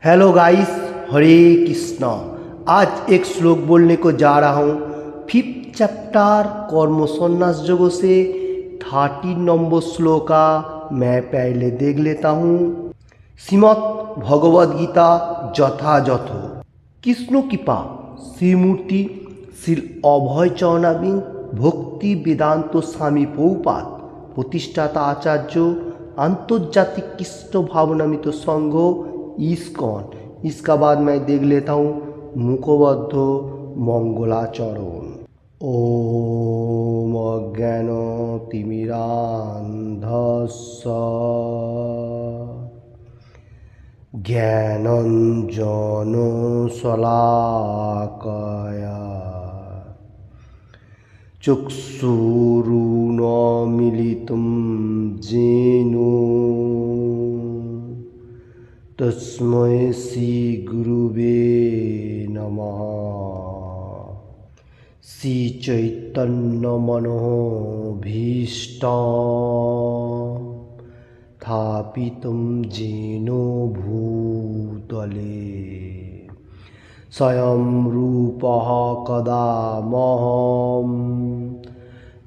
Hello guys, हरे कृष्णा। आज एक श्लोक बोलने को जा रहा हूँ। 5th चैप्टर कर्म संन्यास योग से 13 नंबर श्लोका मैं पहले देख लेता हूँ। श्रीमद् भगवद गीता যথাযথ কৃষ্ণ কৃপা শ্রীমূর্তি শ্রী অভয় চরণাবিন ভক্তি বেদান্ত স্বামী প্রভুপাদ প্রতিষ্ঠাতা आचार्य आंतर्जातिक कृष्ण भावनामित संघ इस्कॉन। इसका बाद मैं देख लेता हूँ मुखबद्ध मंगलाचरण। ओम अज्ञान तिमिरान्धस्य ज्ञानञ्जन शलाकया चक्षुरुन्मीलितं येन तस्मै श्रीगुरुवे नमः। श्रीचैतन्यमनोभीष्टं स्थापितं येन भूतले स्वयं रूपः कदा मह्यं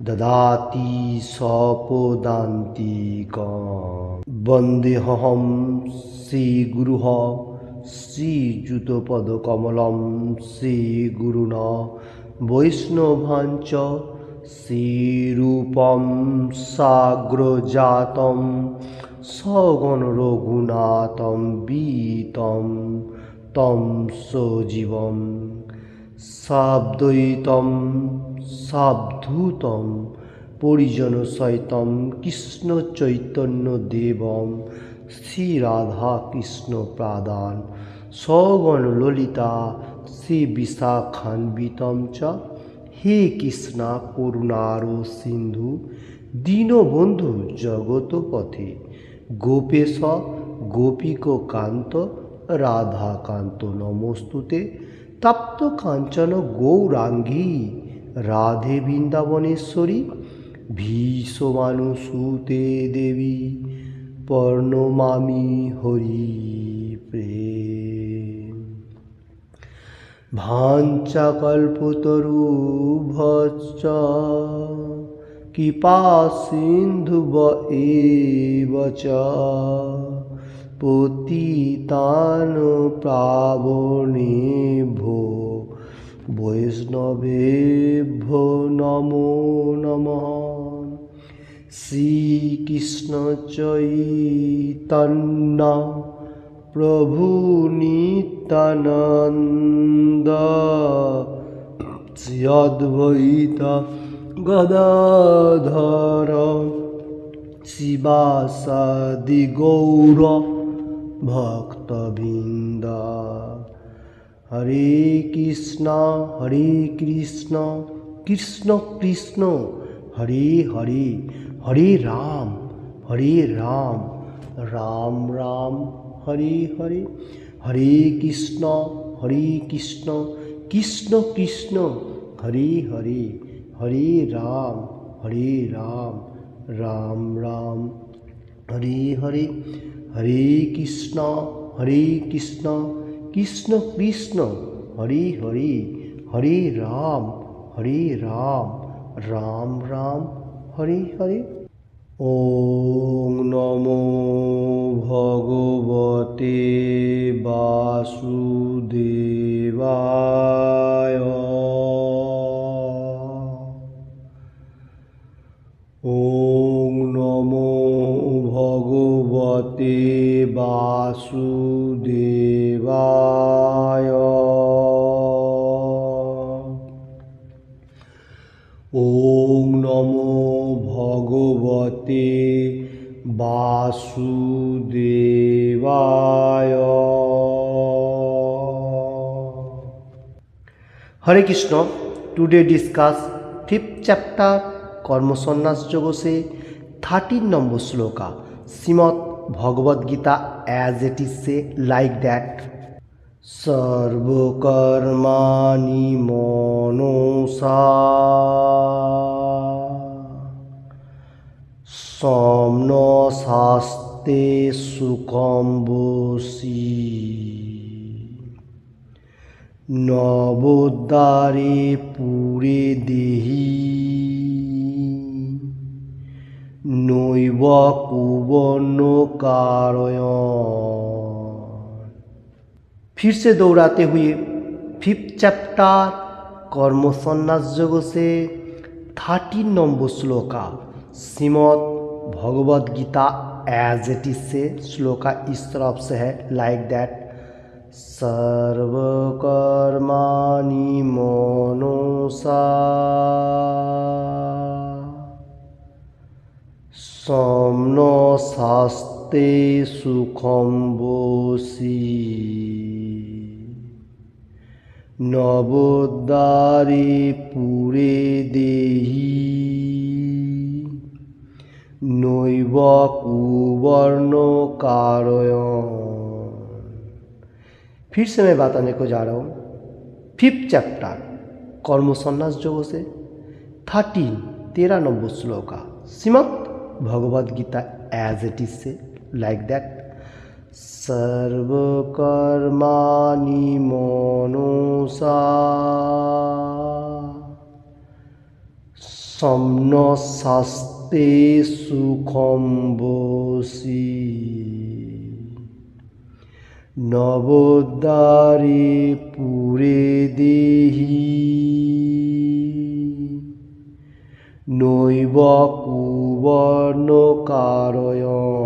ददाति स्वपदान्तिकं वन्देऽहं श्रीगुरुः श्रीयुतपदकमलं श्रीगुरुणा वैष्णवांच श्रीरूपं साग्रजातं सगणरघुनाथं वीतं तं सजीवं साद्वैतं सावधूतं परिजनसहितं कृष्णचैतन्यदेवं श्रीराधाकृष्णपादान् सगणललिता श्रीविशाखान्वितं च। हे कृष्णा करुणारो सिन्धु दीनबन्धु जगत्पथे गोपेश गोपिकान्त राधाकान्त नमोस्तुते। तप्त कांचन गौरांगी राधे वृंदावनेश्वरी भीष्मानुसुते देवी प्रणमामि हरि प्रेम। भाञ्छाकल्पतरुभ्यश्च कृपा सिन्धुभ्य एव च पतितान् पावनेभ्यो वैष्णवेभ्यो नमो नमः। श्रीकृष्ण चैतन्य प्रभु नित्यानन्द श्री अद्वैत गदाधर शिवासादि गौर भक्तवृंद। हरे कृष्ण कृष्ण कृष्ण हरे हरे, हरे राम राम राम हरे हरे। हरे कृष्ण कृष्ण कृष्ण हरे हरे, हरे राम राम राम हरे हरे। हरे कृष्ण कृष्ण कृष्ण हरे हरे, हरे राम राम राम हरे हरे। ओम नमो भगवते वासुदेवाय। ओम नमो भगवते वासुदेवाय। ओम नमो भगवते वासुदेवाय। Hare Krishna. Today discuss 5th chapter Karma Sanyasa योग से 13 नंबर श्लोका Shrimad Bhagavad Gita as it is से लाइक दैट। सर्वकर्माणि मनसा समन शास्ते सुखम बोसी নবোদ্দারে পুরে দেহি নৈব কুবর্ণ कारयन्। फिर से दोहराते हुए 5th चैप्टर कर्म संन्यास योग से 13 नंबर श्लोका Shrimad Bhagavad Gita as it is से श्लोका इस तरफ से है लाइक दैट। सर्वकर्माणि मनसा समनसास्ते सुखं वोसि नवोद्दारे पुरे देहि नैव कुवर्ण कारयन्। फिर से मैं बताने को जा रहा हूँ 5th चैप्टर कर्म संन्यास योग से 13 नंबर श्लोका Shrimad Bhagavad Gita as it is से लाइक दैट। सर्वकर्माणि मनसा समनसास्ते सुखं वोसि नवोद्दारे पुरे देहि नैव कुवर्ण कारयन्।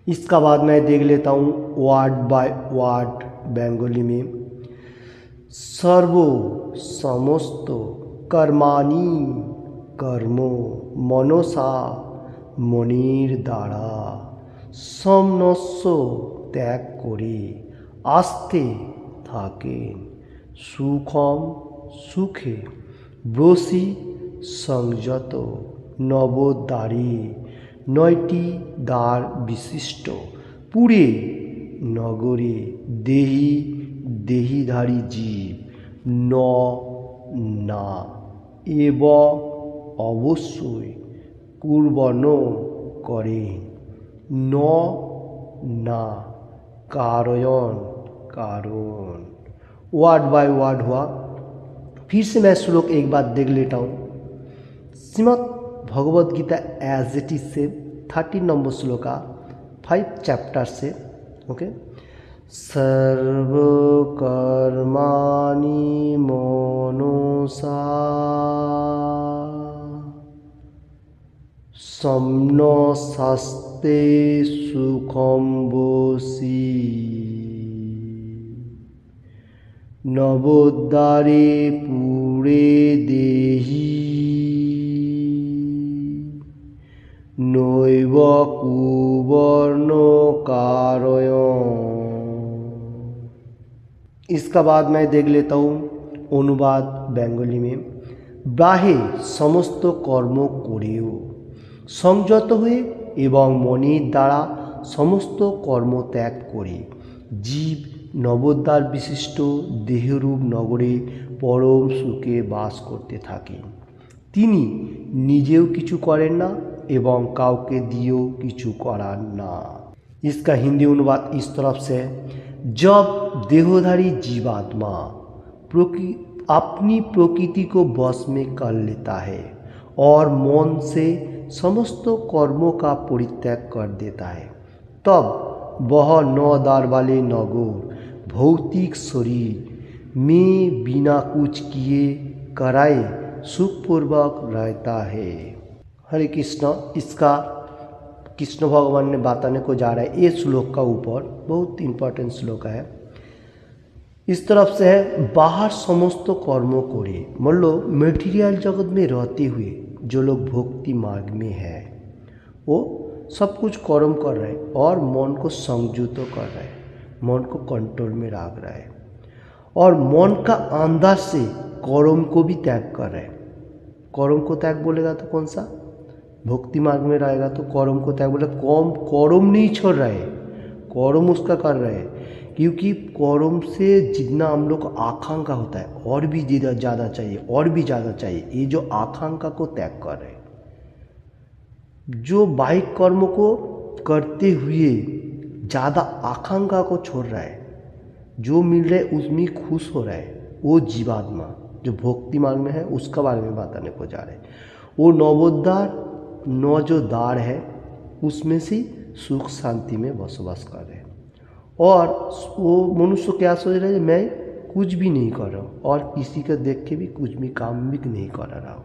इसका बाद मैं देख लेता हूँ वर्ड बाय वर्ड बंगाली में। सर्व समस्त कर्माणि कर्म मनसा मनिर द्वारा समनस्व त्याग करे आस्ते थाकेन सुखम सुखे ब्रसि संयत नवोद्दारे 9টি দ্বার বিশিষ্ট পুরে নগরে দেহি দেহিধারী জীব না এব অবশ্যই কুর্বণ করে না कारयन् कारण। वर्ड बाय वर्ड हुआ। फिर से मैं श्लोक एक बार देख लेता हूँ Shrimad Bhagavad Gita as it is से 13 नंबर श्लोका 5th चैप्टर से ओके। सर्वकर्माणि मनसा समनसास्ते सुखं वोसि नवोद्दारे पुरे देहि नैव कुवर्ण कारयन्। इसका बाद मैं देख लेता हूँ अनुवाद बंगाली में। ब्राहे समस्त कर्म करेও সংযত হয়ে এবং মনের দ্বারা সমস্ত কর্ম ত্যাগ করে জীব নবোদ্দার বিশিষ্ট দেহরূপ নগরে পরম সুখে বাস করতে থাকে। তিনি নিজেও কিছু করেন না এবং কাউকে দিয়েও কিছু করান না। इसका हिंदी अनुवाद इस तरफ से है। जब देहधारी जीवात्मा अपनी प्रकृति को वश में कर लेता है और मन से समस्त कर्मों का परित्याग कर देता है तब वह 9 द्वार वाले नगर भौतिक शरीर में बिना कुछ किए कराए सुखपूर्वक रहता है। हरे कृष्ण। इसका कृष्ण भगवान ने बताने को जा रहा है ये श्लोक का ऊपर बहुत इम्पोर्टेंट श्लोक है। इस तरफ से है बाहर समस्त कर्मों करे मान लो मेटीरियल जगत में रहते हुए जो लोग भक्ति मार्ग में है वो सब कुछ कर्म कर रहे हैं और मन को संयत कर रहे हैं मन को कंट्रोल में रख रहा है और मन का अंदर से कर्म को भी त्याग कर रहे हैं। कर्म को त्याग बोलेगा तो कौन सा भक्ति मार्ग में रहेगा तो कर्म को त्याग बोले कर्म नहीं छोड़ रहे कर्म उसका कर रहे हैं क्योंकि कर्म से जितना हम लोग आकांक्षा होता है और भी ज़्यादा चाहिए और भी ज़्यादा चाहिए ये जो आकांक्षा को त्याग कर रहे हैं जो बाह्य कर्म को करते हुए ज़्यादा आकांक्षा को छोड़ रहा है जो मिल रहा है उसमें खुश हो रहा है, वो जीवात्मा जो भक्ति मार्ग में है उसका बारे में बताने को जा रहे हैं। वो नवोद्धार 9 जो द्वार है उसमें से सुख शांति में बसवास कर रहे हैं। और वो मनुष्य क्या सोच रहे हैं, मैं कुछ भी नहीं कर रहा हूँ और किसी का देख के भी कुछ भी काम भी नहीं कर रहा हूँ,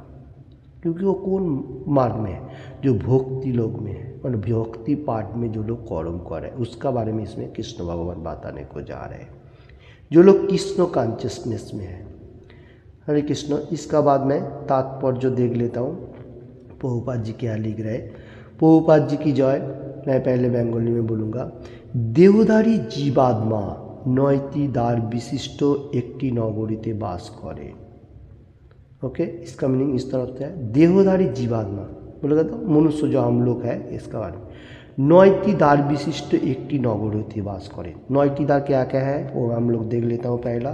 क्योंकि वो कौन मार्ग में है, जो भक्ति लोग में है, और भक्ति पाठ में जो लोग कर्म कर रहे हैं उसका बारे में इसमें कृष्ण भगवान बताने को जा रहे हैं, जो लोग कृष्ण कॉन्शियसनेस में है। हरे कृष्ण। इसका बाद मैं तात्पर्य जो देख लेता हूँ, प्रभुपाद जी क्या लिख रहे हैं। प्रभुपाद जी की जय। मैं पहले बंगाली में बोलूँगा। देहधारी जीवात्मा 9টি দ্বার विशिष्ट একটি নগরীতে বাস করে। ओके, इसका मीनिंग इस तरफ से है, देहधारी जीवात्मा बोलेगा तो मनुष्य जो हम लोग है इसका बारे में 9টি দ্বার विशिष्ट একটি নগরীতে বাস করে। 9টি দ্বার क्या क्या है वो हम लोग देख लेता हूँ। पहला,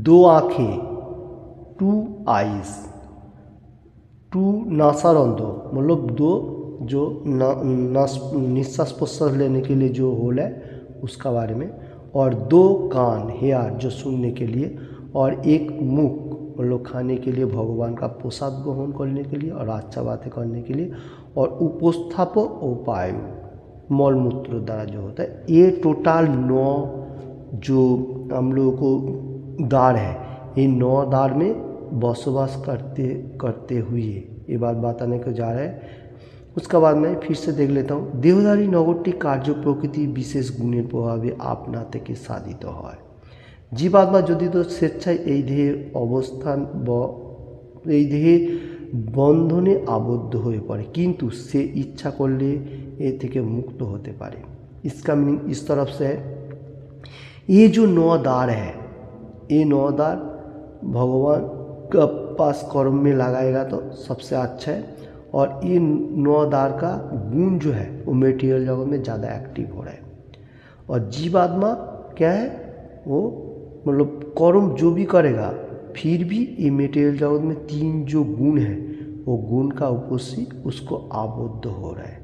2 आँखें 2 आइज, 2 नासारंध्र मतलब 2 जो निश्वास प्रश्वास लेने के लिए जो होल है उसका बारे में, और 2 कान हेयर जो सुनने के लिए, और 1 मुख मतलब खाने के लिए, भगवान का प्रसाद ग्रहण करने के लिए और अच्छा बातें करने के लिए, और उपस्थाप और वायु मलमूत्र द्वारा जो होता है। ये टोटल 9 जो हम लोगों को द्वार है, ये 9 द्वार में बसवास करते हुए ये बात बताने को जा रहा है। उसका बाद मैं फिर से देख लेता हूँ। देहधारी नगरটি कार्य प्रकृति विशेष गुणের প্রভাবে আপনা থেকে সাধিত হয়। জীবাত্মা যদি তো স্বেচ্ছায় এই দেহের অবস্থান এই দেহের বন্ধনে আবদ্ধ হয়ে পড়ে, কিন্তু সে ইচ্ছা করলে এ থেকে মুক্ত হতে পারে। इसका मीनिंग इस तरफ से है, ये जो 9 द्वार है, ये 9 द्वार भगवान का पास कर्म में लगाएगा तो सबसे अच्छा है, और ये 9 द्वार का गुण जो है वो मेटीरियल जगत में ज़्यादा एक्टिव हो रहा है। और जीवात्मा क्या है, वो मतलब कर्म जो भी करेगा फिर भी ये मेटीरियल जगत में 3 जो गुण है वो गुण का उपस्थित उसको आबद्ध हो रहा है।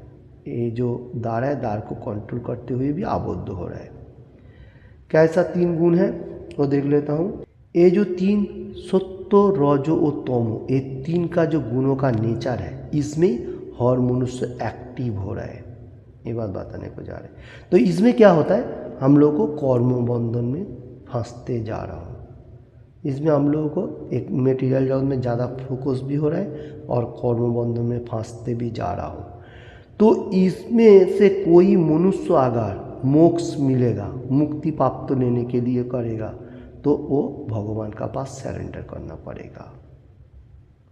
ये जो द्वार है, द्वार को कंट्रोल करते हुए भी आबद्ध हो रहा है। कैसा 3 गुण है वो देख लेता हूँ। ये जो 3 सत्व रजो और तमो, ये 3 का जो गुणों का नेचर है इसमें हर मनुष्य एक्टिव हो रहा है, ये बात बताने को जा रहे हैं। तो इसमें क्या होता है, हम लोग को कर्म बंधन में फंसते जा रहा हूँ। इसमें हम लोगों को एक मेटीरियल जगत में ज़्यादा फोकस भी हो रहा है और कर्म बंधन में फंसते भी जा रहा हूँ। तो इसमें से कोई मनुष्य अगर मोक्ष मिलेगा, मुक्ति प्राप्त लेने के लिए करेगा, तो वो भगवान का पास सरेंडर करना पड़ेगा।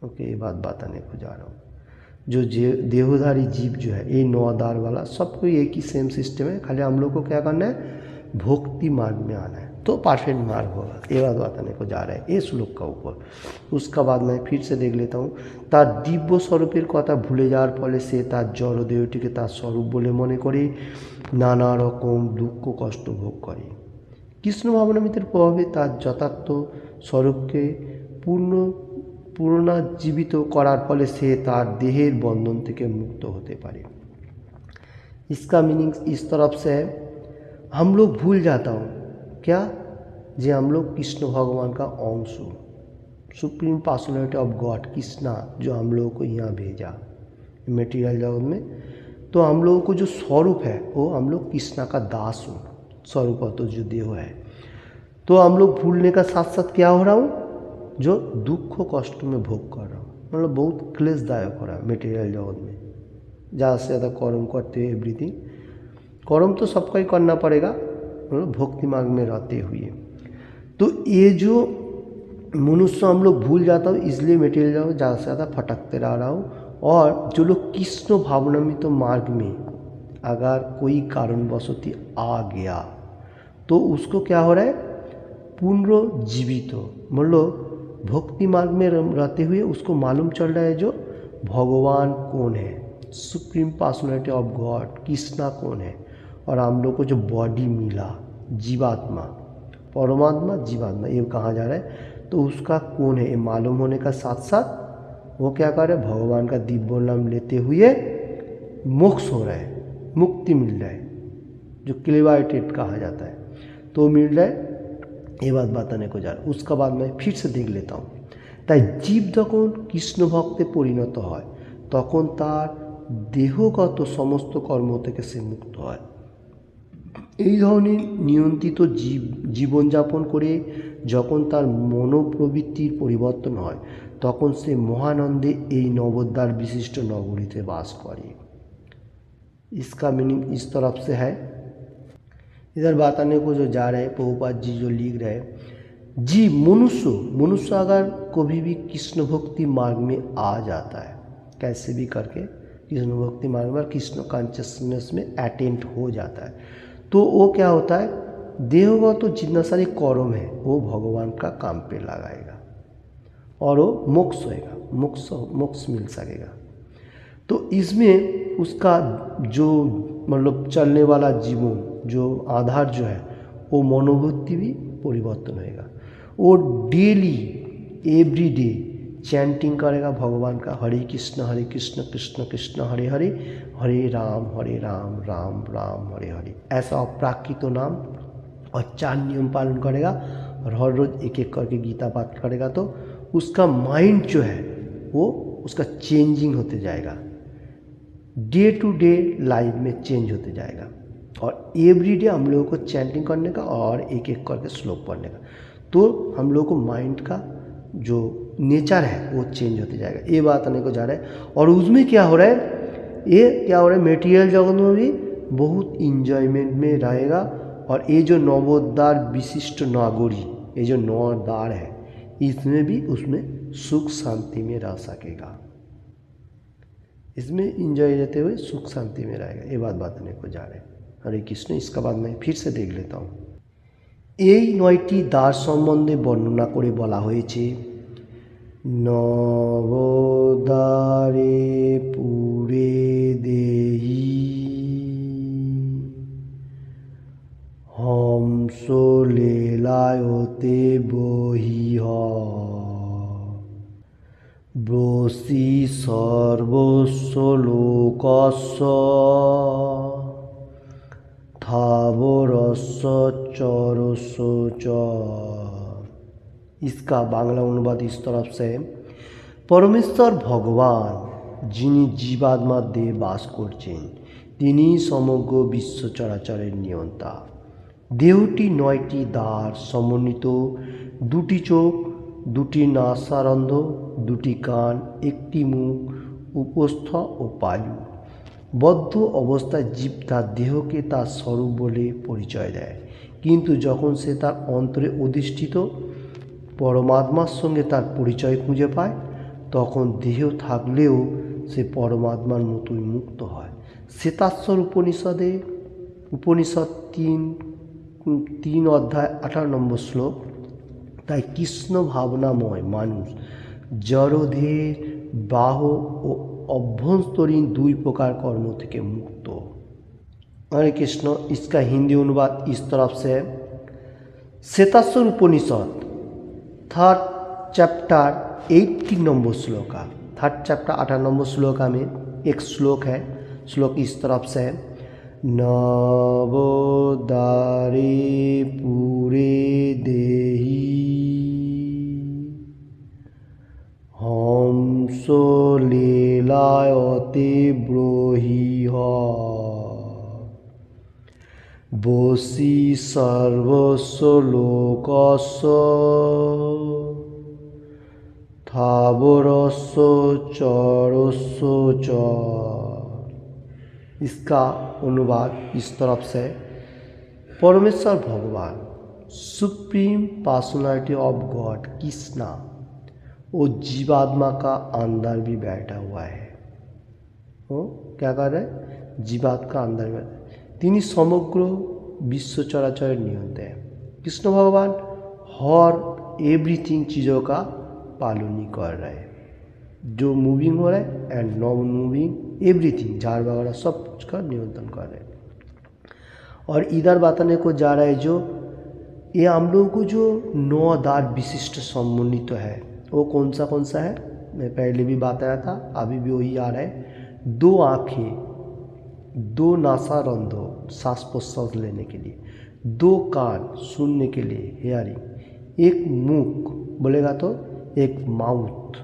ओके, ये बात बताने को जा रहा हूँ। जो देहधारी जीव जो है, ये 9 द्वार वाला सबको एक ही सेम सिस्टम है, खाली हम लोग को क्या करना है, भक्ति मार्ग में आना है तो परफेक्ट मार्ग होगा। ये बात बताने को जा रहा है ये श्लोक का ऊपर। उसका बाद मैं फिर से देख लेता हूँ। तार दिव्य स्वरूपेर कथा भूले जाওয়ার ফলে সে তার জড় দেহটিকে তার স্বরূপ বলে মনে করে নানা রকম দুঃখ কষ্ট ভোগ করে। কৃষ্ণ ভাবনামৃতের প্রভাবে তার যথার্থ স্বরূপকে পুনর্জীবিত করার ফলে সে তার দেহের বন্ধন থেকে মুক্ত হতে পারে। इसका मीनिंग इस तरफ से है, हम लोग भूल जाता हूँ क्या, जे हम लोग कृष्ण भगवान का अंश हो, supreme personality of God Krishna जो हम लोगों को यहाँ भेजा मेटीरियल जगत में, तो हम लोगों को जो स्वरूप है वो हम लोग कृष्णा का दास हो, स्वरूप तो जो देह है। तो हम लोग भूलने का साथ साथ क्या हो रहा हूँ, जो दुख कष्ट में भोग कर रहा हूँ, मतलब बहुत क्लेशदायक हो रहा है मेटीरियल जगत में। ज़्यादा से ज़्यादा कर्म करते हुए एवरीथिंग, कर्म तो सबका ही करना पड़ेगा मतलब भक्ति मार्ग में रहते हुए। तो ये जो मनुष्य हम लोग भूल जाता हूँ, इसलिए मेटीरियल जगत ज़्यादा से ज़्यादा भटकते रह रहा हूँ। और जो लोग कृष्ण भावनामृत तो मार्ग में अगर कोई कारणवशत आ गया तो उसको क्या हो रहा है, पुनर्जीवित मतलब भक्ति मार्ग में रहते हुए उसको मालूम चल रहा है जो भगवान कौन है, supreme personality of God Krishna कौन है, और हम लोग को जो बॉडी मिला जीवात्मा, परमात्मा जीवात्मा ये कहा जा रहा है, तो उसका कौन है ये मालूम होने का साथ साथ वो क्या कर रहे हैं, भगवान का दिव्य नाम लेते हुए मोक्ष हो रहा है, मुक्ति मिल रहा है। जो क्लेवाइटेट कहा जाता है, तो मिल रहा है। ये बात बताने को जा रहा है। उसका बाद मैं फिर से देख लेता हूँ। তাই জীব যখন কৃষ্ণ ভক্তে পরিণত হয় তখন তার দেহগত সমস্ত কর্ম থেকে সে মুক্ত হয়। এই ধরনের নিয়ন্ত্রিত জীবনযাপন করে যখন তার মনোপ্রবৃত্তির পরিবর্তন হয় তখন সে মহানন্দে এই नवोद्धार विशिष्ट नगरीते बास करे। इसका मीनिंग इस तरफ से है। इधर बताने को जो जा रहे हैं प्रभुपाद जी जो लिख रहे हैं, जी मनुष्य अगर कभी भी कृष्ण भक्ति मार्ग में आ जाता है, कैसे भी करके कृष्ण भक्ति मार्ग में कृष्ण कॉन्शियसनेस में अटेंड हो जाता है, तो वो क्या होता है, देहगत तो जितना सारे कर्म है वो भगवान का काम पे लगाएगा और वो मोक्ष होएगा, मोक्ष मिल सकेगा। तो इसमें उसका जो मतलब चलने वाला जीवन जो आधार जो है वो मनोवृत्ति भी परिवर्तन होएगा। वो डेली एवरीडे चैंटिंग करेगा भगवान का, हरे कृष्ण कृष्ण कृष्ण हरे हरे, हरे राम राम राम हरे हरे, ऐसा अप्राकृत नाम और 4 नियम पालन करेगा और हर रोज़ एक एक करके गीता पाठ करेगा। तो उसका माइंड जो है वो उसका चेंजिंग होते जाएगा, डे टू डे लाइफ में चेंज होते जाएगा। और एवरीडे हम लोगों को चैंटिंग करने का और एक एक करके श्लोक पढ़ने का, तो हम लोगों को माइंड का जो नेचर है वो चेंज होते जाएगा। ये बात आने को जा रहा है। और उसमें क्या हो रहा है, ये क्या हो रहा है, मेटीरियल जगत में भी बहुत इंजॉयमेंट में रहेगा। और ये जो नवोद्धार विशिष्ट नागरी, ये जो 9 द्वार है, इसमें भी उसमें सुख शांति में रह सकेगा, इसमें इंजॉय रहते हुए सुख शांति में रहेगा। ये बात बताने को जा रहे हैं। हरे कृष्ण। इसका बाद मैं फिर से देख लेता हूँ। এই 9টি দ্বার সম্বন্ধে বর্ণনা করে বলা হয়েছে, নবদ্বারে পুরে দেহি হংস লীলায়তে বহিঃ ব্রসি সর্বস্ব লোকস্য थावरस्य चरस्य च। इसका बांग्ला अनुवाद इस तरफ से, परमेश्वर भगवान যিনি জীবাত্মা দেহে বাস করছেন তিনি সমগ্র বিশ্ব চরাচরের নিয়ন্তা। দেহটি 9টি দ্বার সমন্বিত, 2টি চোখ, 2টি নাসারন্ধ্র, 2টি কান, 1টি মুখ, উপস্থ ও পায়ু। বদ্ধ অবস্থায় জীব তার দেহকে তার স্বরূপ বলে পরিচয় দেয়, কিন্তু যখন সে তার অন্তরে অধিষ্ঠিত পরমাত্মার সঙ্গে তার পরিচয় খুঁজে পায় তখন দেহ থাকলেও সে পরমাত্মার মতোই মুক্ত হয়। শ্বেতাশ্বর উপনিষদ 3 অধ্যায় 18 নম্বর শ্লোক। তাই কৃষ্ণ ভাবনাময় মানুষ জড়দেহের বাহ ও अभ्यंतरीण 2 प्रकार कर्म থেকে मुक्त। हरे कृष्ण। इसका हिंदी अनुवाद इस तरफ से है। श्वेताश्वर उपनिषद 3rd chapter 18 number shloka, 3rd chapter 18 number shloka में एक श्लोक है। श्लोक इस तरफ से है, नवद्वारे पुरे देहि हंस लीलायते ब्रूहि बसि सर्वस्व लोकस्य थावरस्य चरस्य च। इसका अनुवाद इस तरफ से, परमेश्वर भगवान supreme personality of God Krishna वो जीवात्मा का अंदर भी बैठा हुआ है। वो क्या कर रहा है, जीवात्मा का अंदर बैठा है। তিনি সমগ্র विश्व चराचर नियंता है। कृष्ण भगवान हर एवरीथिंग चीज़ों का पालन ही कर रहे हैं, जो मूविंग हो रहा है एंड नॉन मूविंग एवरीथिंग, झाड़ वगैरह सब का नियंत्रण कर रहे हैं। और इधर बताने को जा रहा है जो ये हम लोगों को जो 9 द्वार विशिष्ट सम्मानित है वो कौन सा है, मैं पहले भी बताया था, अभी भी वही आ रहा है। 2 आँखें, 2 नासारंध्र, सांस प्रश्वास लेने के लिए, 2 कान सुनने के लिए हेयरिंग, एक मुख बोलेगा तो एक माउथ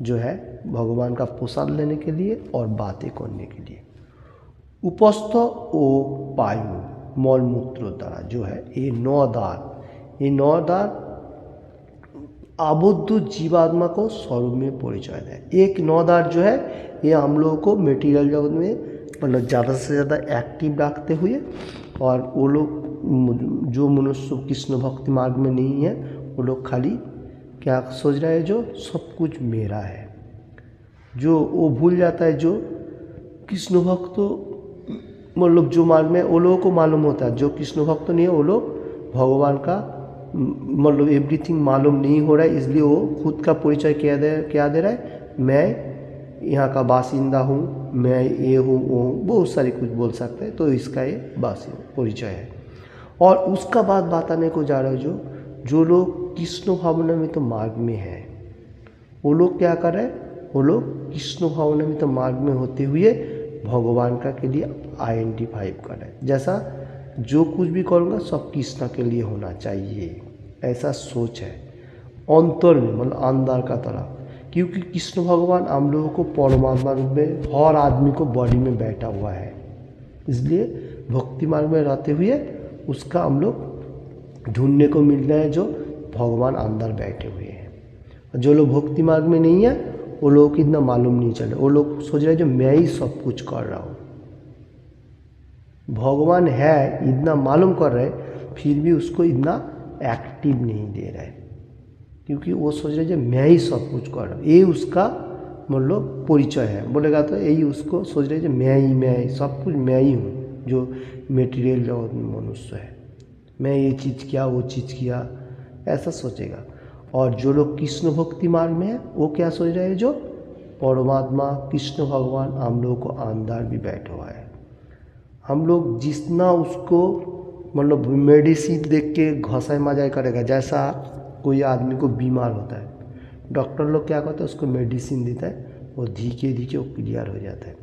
जो है भगवान का प्रसाद लेने के लिए और बातें करने के लिए, उपस्थ ओ वायु मल मूत्र द्वारा जो है ये 9 द्वार, ये 9 द्वार आबद्ध जीवात्मा को स्वरूप में परिचय दें। एक 9 द्वार जो है ये हम लोगों को मेटीरियल जगत में मतलब ज़्यादा से ज़्यादा एक्टिव रखते हुए, और वो लोग जो मनुष्य कृष्ण भक्ति मार्ग में नहीं है वो लोग खाली क्या सोच रहा है, जो सब कुछ मेरा है, जो वो भूल जाता है। जो कृष्ण भक्त मतलब जो मार्ग में वो लोगों को मालूम होता है, जो कृष्ण भक्त नहीं है वो लोग भगवान का मतलब एवरीथिंग मालूम नहीं हो रहा है, इसलिए वो खुद का परिचय क्या दे रहा है, मैं यहाँ का बासिंदा हूँ, मैं ये हूँ वो हूँ, बहुत सारी कुछ बोल सकते हैं। तो इसका ये परिचय है। और उसका बाद बताने को जा रहा है जो लोग कृष्ण भावना में तो मार्ग में है, वो लोग क्या कर रहे हैं, वो लोग कृष्ण भावना में तो मार्ग में होते हुए भगवान का के लिए आइडेंटिफाई कर रहे हैं। जैसा जो कुछ भी करूँगा सब कृष्ण के लिए होना चाहिए, ऐसा सोच है अंतर में मतलब अंदर का तरफ। क्योंकि कृष्ण भगवान हम लोगों को परमात्मा रूप में हर आदमी को बॉडी में बैठा हुआ है, इसलिए भक्ति मार्ग में रहते हुए उसका हम लोग ढूंढने को मिल रहा है, जो भगवान अंदर बैठे हुए हैं। जो लोग भक्ति मार्ग में नहीं है वो लोगों को इतना मालूम नहीं चल रहा, वो लोग सोच रहे हैं जो मैं ही सब कुछ कर रहा हूँ। भगवान है इतना मालूम कर रहे फिर भी उसको इतना एक्टिव नहीं दे रहा है, क्योंकि वो सोच रहे जो मैं ही सब कुछ कर रहा हूँ, ये उसका मतलब परिचय है। बोलेगा तो यही उसको सोच रहे जो मैं ही सब कुछ मैं ही हूँ, जो मेटीरियल जगत में मनुष्य है, मैं ये चीज़ किया वो चीज़ किया, ऐसा सोचेगा। और जो लोग कृष्ण भक्ति मार्ग में है वो क्या सोच रहे हैं, जो परमात्मा कृष्ण भगवान हम लोगों को अंदर भी बैठा हुआ है। हम लोग जितना उसको मतलब मेडिसिन देख के घसाई मजाई करेगा, जैसा कोई आदमी को बीमार होता है डॉक्टर लोग क्या करते हैं उसको मेडिसिन देता है, वो धीरे धीरे वो क्लियर हो जाता है।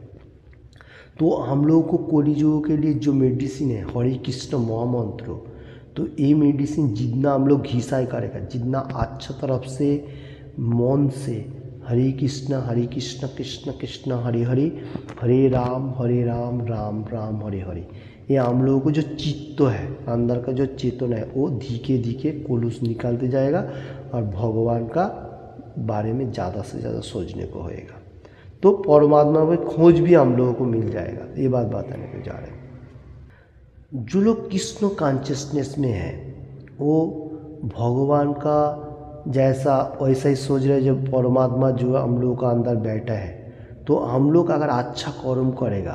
तो हम लोगों को कोलिजुगों के लिए जो मेडिसिन है हरे कृष्ण महामंत्र, तो ये मेडिसिन जितना हम लोग घिसाई करेगा, जितना अच्छा तरफ से मन से हरे कृष्ण कृष्ण कृष्ण हरे हरे, हरे राम राम राम हरे हरे, ये हम लोगों को जो चित्त है अंदर का जो चेतना है वो धीरे धीरे कोलूस निकालते जाएगा और भगवान का बारे में ज़्यादा से ज़्यादा सोचने को होएगा, तो परमात्मा में खोज भी हम लोगों को मिल जाएगा। ये बात बताने को जा रहे हैं। जो लोग कृष्ण कॉन्शियसनेस में है वो भगवान का जैसा वैसा ही सोच रहे, जब परमात्मा जो हम लोगों का अंदर बैठा है, तो हम लोग अगर अच्छा कर्म करेगा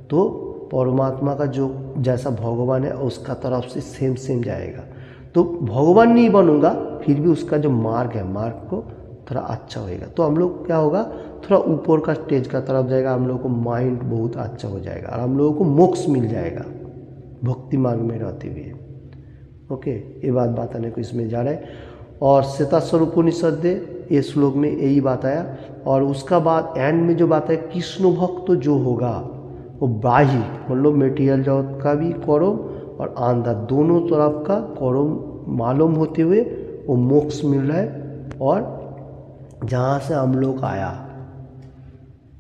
तो परमात्मा का जो जैसा भगवान है उसका तरफ से सेम जाएगा। तो भगवान नहीं बनूंगा फिर भी उसका जो मार्ग है मार्ग को थोड़ा अच्छा होएगा, तो हम लोग क्या होगा थोड़ा ऊपर का स्टेज का तरफ जाएगा, हम लोगों को माइंड बहुत अच्छा हो जाएगा और हम लोगों को मोक्ष मिल जाएगा भक्ति मार्ग में रहते हुए। ओके, ये बात बताने को इसमें जा रहा है। और श्वेताश्वर उपनिषद ये श्लोक में यही बात आया। और उसका बाद एंड में जो बात है कृष्ण भक्त जो होगा वो बाह्य मतलब मेटीरियल जगत का भी कर्म और अंदर दोनों तरफ का कर्म मालूम होते हुए वो मोक्ष मिल रहा है। और जहाँ से हम लोग आया,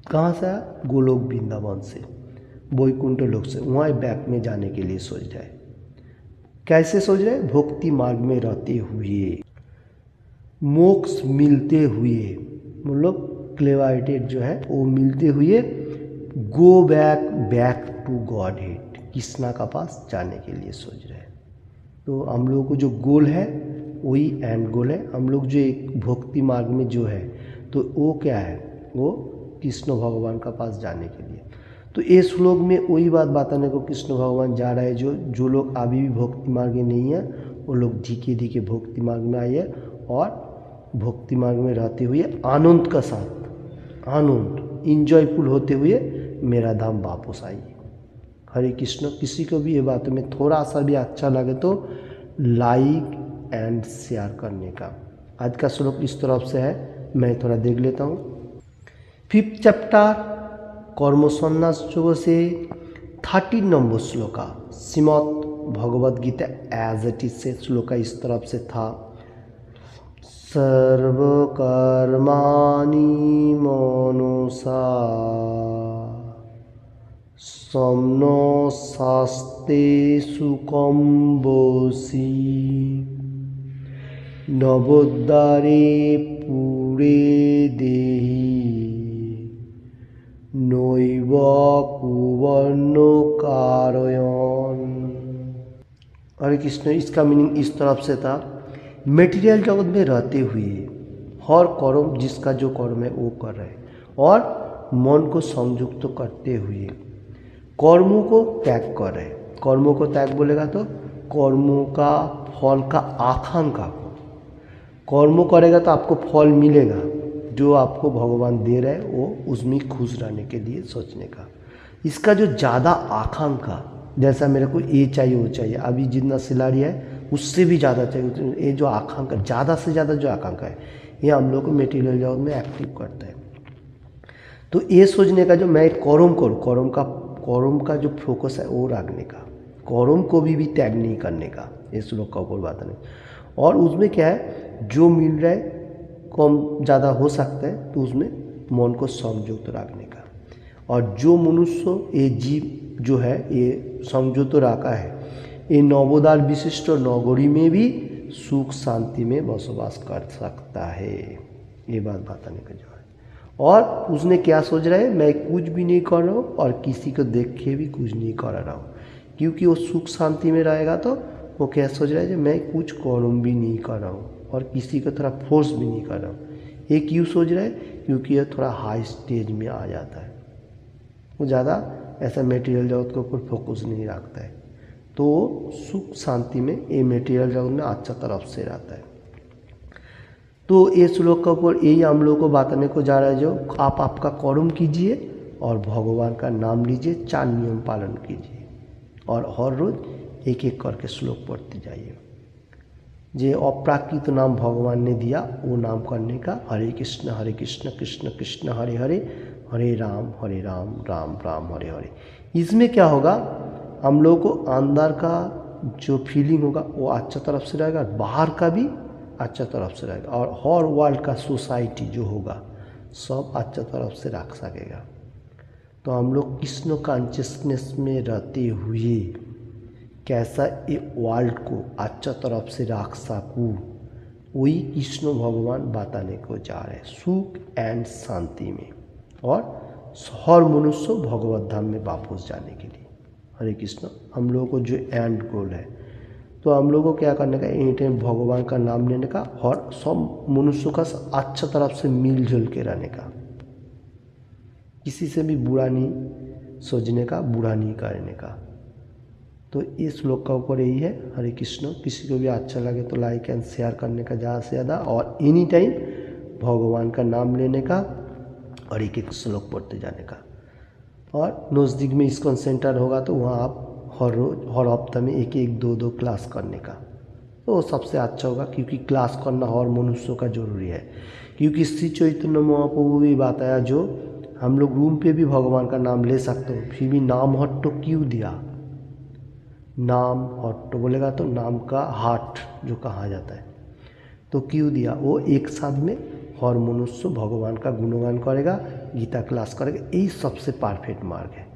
कहाँ से आया, गोलोक वृंदावन से, वैकुंठ लोक से, वहाँ बैक में जाने के लिए सोच रहे। कैसे सोच रहे, भक्ति मार्ग में रहते हुए मोक्ष मिलते हुए, मतलब क्लेवाइटेड जो है वो मिलते हुए go back to godhead, Krishna का पास जाने के लिए सोच रहे हैं। तो हम लोगों को जो गोल है वही एंड गोल है। हम लोग जो एक भक्ति मार्ग में जो है तो वो क्या है, वो कृष्ण भगवान का पास जाने के लिए। तो इस श्लोक में वही बात बताने को कृष्ण भगवान जा रहा है, जो लोग अभी भी भक्ति मार्ग में नहीं है वो लोग धीरे धीरे भक्ति मार्ग में आइए और भक्ति मार्ग में रहते हुए आनंद का साथ, आनंद इंजॉयफुल होते हुए मेरा धाम वापस आइए। हरे कृष्ण। किसी को भी ये बातों में थोड़ा सा भी अच्छा लगे तो लाइक एंड शेयर करने का। आज का श्लोक इस तरफ से है, मैं थोड़ा देख लेता हूँ। 5th चैप्टर कर्म संन्यास योग से 13 नंबर श्लोका Shrimad Bhagavad Gita as it is से श्लोका इस तरफ से था। सर्वकर्माणि मनसा समनसास्ते सुकम्बोषि नवोद्धारे पूरे देहि नैव कुवर्ण कारयन्। हरे कृष्ण, इसका मीनिंग इस तरफ से था, मेटीरियल जगत में रहते हुए हर कर्म जिसका जो कर्म है वो कर रहे हैं और मन को संयुक्त करते हुए कर्मों को त्याग कर रहे। कर्मों को त्याग बोलेगा तो कर्मों का फल का आकांक्षा को, कर्म करेगा तो आपको फल मिलेगा, जो आपको भगवान दे रहे वो उसमें खुश रहने के लिए सोचने का। इसका जो ज़्यादा आकांक्षा, जैसा मेरे को ये चाहिए वो चाहिए, अभी जितना सिलारी है उससे भी ज़्यादा चाहिए, ये जो आकांक्षा ज़्यादा से ज़्यादा जो आकांक्षा है ये हम लोग को मेटीरियल जगत में एक्टिव करता है। तो ये सोचने का जो मैं कर्म करूँ, कर्म का जो फोकस है वो रखने का, कर्म को भी त्याग नहीं करने का, ये श्लोक का ऊपर बात नहीं। और उसमें क्या है, जो मिल रहा है कम ज़्यादा हो सकता है तो उसमें मन को संयुक्त रखने का। और जो मनुष्य ये जीव जो है ये संयुक्त रखा है, ये नवोद्धार विशिष्ट नगरी में भी सुख शांति में बसवास कर सकता है, ये बात बताने का जो है। और उसने क्या सोच रहा है, मैं कुछ भी नहीं कर रहा हूँ और किसी को देख के भी कुछ नहीं कर रहा हूँ, क्योंकि वो सुख शांति में रहेगा तो वो क्या सोच रहा है कि मैं कुछ कर्म भी नहीं कर रहा हूँ और किसी को थोड़ा फोर्स भी नहीं कर रहा हूँ। ये क्यों सोच रहा है, क्योंकि ये थोड़ा हाई स्टेज में आ जाता है, वो ज़्यादा ऐसा मेटीरियल जगत के ऊपर फोकस नहीं रखता है, तो सुख शांति में ये मेटीरियल जगत में अच्छा तरफ से रहता है। तो ये श्लोक के ऊपर यही हम लोग को बताने को जा रहा है, जो आप आपका कर्म कीजिए और भगवान का नाम लीजिए, 4 नियम पालन कीजिए और हर रोज़ एक एक करके श्लोक पढ़ते जाइए। जे अप्राकृत नाम भगवान ने दिया वो नाम करने का, हरे कृष्ण कृष्ण कृष्ण हरे हरे, हरे राम राम राम हरे हरे। इसमें क्या होगा, हम लोग को अंदर का जो फीलिंग होगा वो अच्छा तरफ से रहेगा, बाहर का भी अच्छा तरफ से रहेगा, और हर वर्ल्ड का सोसाइटी जो होगा सब अच्छा तरफ से रख सकेगा। तो हम लोग कृष्ण कॉन्शियसनेस में रहते हुए कैसा ये वर्ल्ड को अच्छा तरफ से रख सकूँ, वही कृष्ण भगवान बताने को जा रहे हैं, सुख एंड शांति में, और हर मनुष्य भगवत धाम में वापस जाने के लिए। हरे कृष्ण, हम लोगों को जो एंड गोल है, तो हम लोगों को क्या करने का, एनी टाइम भगवान का नाम लेने का और सब मनुष्यों का अच्छा तरफ से मिलजुल के रहने का, किसी से भी बुरा नहीं सोचने का, बुरा नहीं करने का। तो इस श्लोक का ऊपर यही है। हरे कृष्ण, किसी को भी अच्छा लगे तो लाइक एंड शेयर करने का ज़्यादा से ज़्यादा, और एनी टाइम भगवान का नाम लेने का और एक एक श्लोक पढ़ते जाने का। और नज़दीक में इस्कॉन सेंटर होगा तो वहाँ आप हर रोज़ हर हफ्ते में एक एक दो दो क्लास करने का, तो वो सबसे अच्छा होगा, क्योंकि क्लास करना हर मनुष्यों का ज़रूरी है। क्योंकि श्री चैतन्य महाप्रभु भी बताया, जो हम लोग रूम पे भी भगवान का नाम ले सकते हो, फिर भी नाम हट्टो क्यों दिया, नाम हट्टो बोलेगा तो नाम का हार्ट जो कहा जाता है, तो क्यों दिया, वो एक साथ में हर मनुष्य भगवान का गुणगान करेगा, गीता क्लास करेगा, यही सबसे परफेक्ट मार्ग है।